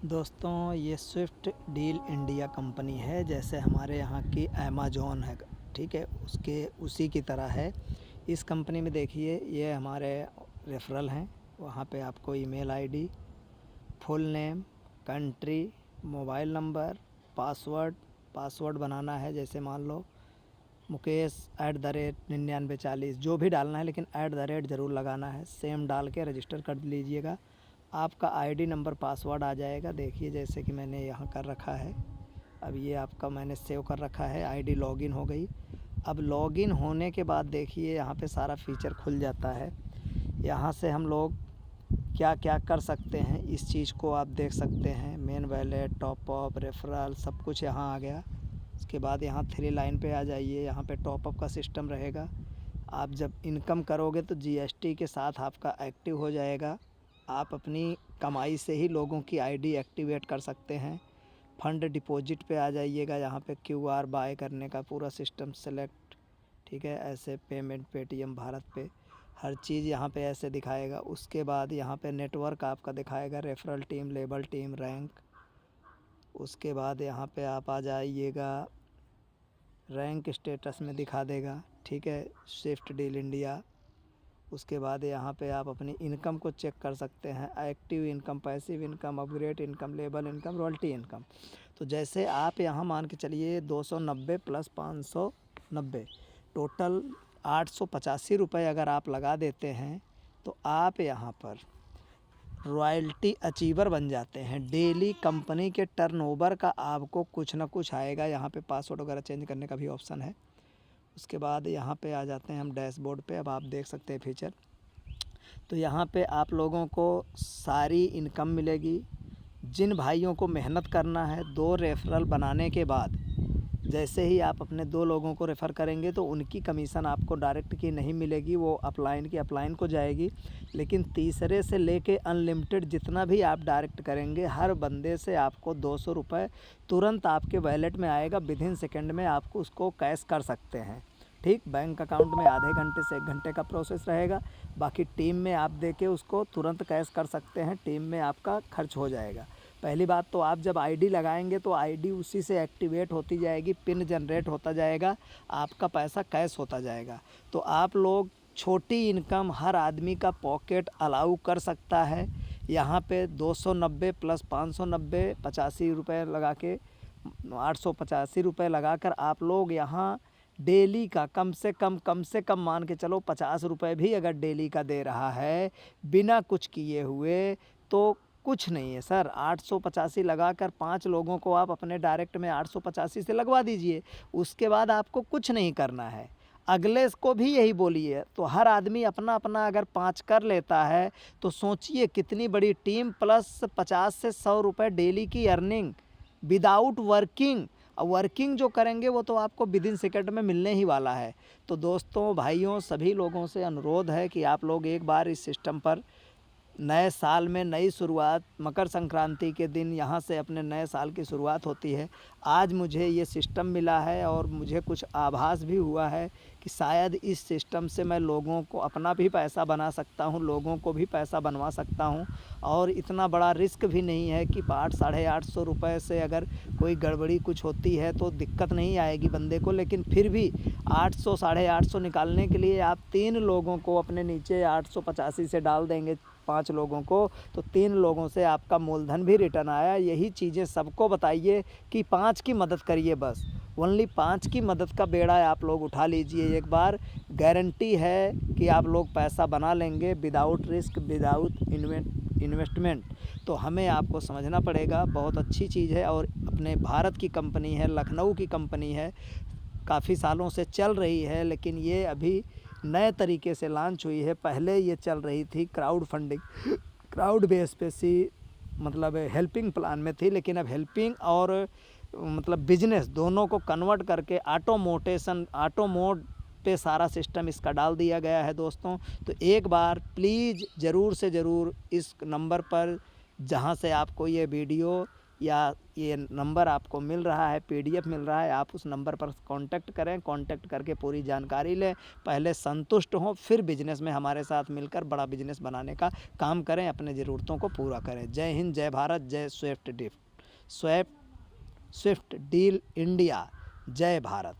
दोस्तों ये Swift deal India company है, जैसे हमारे यहाँ की अमेज़न है, ठीक है, उसके उसी की तरह है। इस कंपनी में देखिए ये हमारे रेफरल हैं, वहाँ पे आपको email ID, full name, country, mobile number, password बनाना है। जैसे मान लो मुकेश@9940 जो भी डालना है, लेकिन @ ज़रूर लगाना है। सेम डाल के रजिस्टर कर लीजिएगा। आपका आईडी नंबर पासवर्ड आ जाएगा। देखिए जैसे कि मैंने यहाँ कर रखा है, अब ये आपका मैंने सेव कर रखा है। आईडी लॉगिन हो गई। अब लॉगिन होने के बाद देखिए यहाँ पे सारा फीचर खुल जाता है। यहाँ से हम लोग क्या क्या कर सकते हैं इस चीज़ को आप देख सकते हैं। मेन वैलेट, टॉपअप, रेफरल, सब कुछ यहाँ आ गया। उसके बाद यहाँ 3 लाइन पे आ जाइए। यहाँ पे टॉपअप का सिस्टम रहेगा। आप जब इनकम करोगे तो जीएसटी के साथ आपका एक्टिव हो जाएगा। आप अपनी कमाई से ही लोगों की आईडी एक्टिवेट कर सकते हैं। फंड डिपॉजिट पे आ जाइएगा। यहाँ पे क्यूआर बाय करने का पूरा सिस्टम सेलेक्ट, ठीक है। ऐसे पेमेंट पेटीएम, भारत पे, हर चीज़ यहाँ पे ऐसे दिखाएगा। उसके बाद यहाँ पे नेटवर्क आपका दिखाएगा, referral team, label team, rank. उसके बाद यहाँ पे आप आ जाइएगा, रैंक स्टेटस में दिखा देगा, ठीक है, स्विफ्ट डील इंडिया। उसके बाद यहाँ पे आप अपनी इनकम को चेक कर सकते हैं। Active income, passive income, upgrade income, label income, royalty income. तो जैसे आप यहाँ मान के चलिए 290 प्लस 590, टोटल 885 रुपये अगर आप लगा देते हैं तो आप यहाँ पर रॉयल्टी अचीवर बन जाते हैं। डेली कंपनी के टर्नओवर का आपको कुछ ना कुछ आएगा। यहाँ पे पासवर्ड वगैरह चेंज करने का भी ऑप्शन है। उसके बाद यहाँ पे आ जाते हैं हम डैशबोर्ड पे। अब आप देख सकते हैं फीचर। तो यहाँ पे आप लोगों को सारी इनकम मिलेगी। जिन भाइयों को मेहनत करना है, 2 रेफरल बनाने के बाद जैसे ही आप अपने 2 लोगों को रेफ़र करेंगे तो उनकी कमीशन आपको डायरेक्ट की नहीं मिलेगी, वो अपलाइन को जाएगी। लेकिन तीसरे से लेके अनलिमिटेड जितना भी आप डायरेक्ट करेंगे, हर बंदे से आपको 200 रुपये तुरंत आपके वैलेट में आएगा। विदिन सेकंड में आपको उसको कैश कर सकते हैं, ठीक। बैंक अकाउंट में आधे घंटे से 1 घंटे का प्रोसेस रहेगा। बाकी टीम में आप देके उसको तुरंत कैश कर सकते हैं। टीम में आपका खर्च हो जाएगा। पहली बात तो आप जब आईडी लगाएंगे तो आईडी उसी से एक्टिवेट होती जाएगी, पिन जनरेट होता जाएगा, आपका पैसा कैश होता जाएगा। तो आप लोग छोटी इनकम हर आदमी का पॉकेट अलाउ कर सकता है। यहाँ पे 290 प्लस 590, 85 रुपये लगा के 885 रुपये लगा कर आप लोग यहाँ डेली का कम से कम मान के चलो 50 रुपये भी अगर डेली का दे रहा है बिना कुछ किए हुए तो कुछ नहीं है सर। 885 लगाकर 5 लोगों को आप अपने डायरेक्ट में 885 से लगवा दीजिए। उसके बाद आपको कुछ नहीं करना है। अगले को भी यही बोलिए। तो हर आदमी अपना अपना अगर 5 कर लेता है तो सोचिए कितनी बड़ी टीम, प्लस 50 से 100 रुपये डेली की अर्निंग विदाउट वर्किंग। वर्किंग जो करेंगे वो तो आपको विदिन सेकंड में मिलने ही वाला है। तो दोस्तों, भाइयों, सभी लोगों से अनुरोध है कि आप लोग एक बार इस सिस्टम पर, नए साल में नई शुरुआत, मकर संक्रांति के दिन यहाँ से अपने नए साल की शुरुआत होती है। आज मुझे ये सिस्टम मिला है और मुझे कुछ आभास भी हुआ है कि शायद इस सिस्टम से मैं लोगों को अपना भी पैसा बना सकता हूँ, लोगों को भी पैसा बनवा सकता हूँ। और इतना बड़ा रिस्क भी नहीं है कि 800-850 रुपये से अगर कोई गड़बड़ी कुछ होती है तो दिक्कत नहीं आएगी बंदे को। लेकिन फिर भी 800-850 निकालने के लिए आप 3 लोगों को अपने नीचे 885 से डाल देंगे, 5 लोगों को, तो 3 लोगों से आपका मूलधन भी रिटर्न आया। यही चीज़ें सबको बताइए कि 5 की मदद करिए, बस ओनली 5 की मदद का बेड़ा आप लोग उठा लीजिए एक बार। गारंटी है कि आप लोग पैसा बना लेंगे विदाउट रिस्क, विदाउट इन्वेस्टमेंट। तो हमें आपको समझना पड़ेगा, बहुत अच्छी चीज़ है और अपने भारत की कंपनी है, लखनऊ की कंपनी है, काफ़ी सालों से चल रही है। लेकिन ये अभी नए तरीके से लॉन्च हुई है। पहले ये चल रही थी क्राउड फंडिंग, क्राउड बेस पे सी, मतलब हेल्पिंग प्लान में थी। लेकिन अब हेल्पिंग और मतलब बिजनेस दोनों को कन्वर्ट करके ऑटोमोड पे सारा सिस्टम इसका डाल दिया गया है दोस्तों। तो एक बार प्लीज़ ज़रूर से ज़रूर इस नंबर पर, जहाँ से आपको ये वीडियो या ये नंबर आपको मिल रहा है, PDF मिल रहा है, आप उस नंबर पर कांटेक्ट करें। कांटेक्ट करके पूरी जानकारी लें, पहले संतुष्ट हों, फिर बिजनेस में हमारे साथ मिलकर बड़ा बिजनेस बनाने का काम करें, अपने ज़रूरतों को पूरा करें। जय हिंद, जय भारत, जय स्विफ्ट डील इंडिया, जय भारत।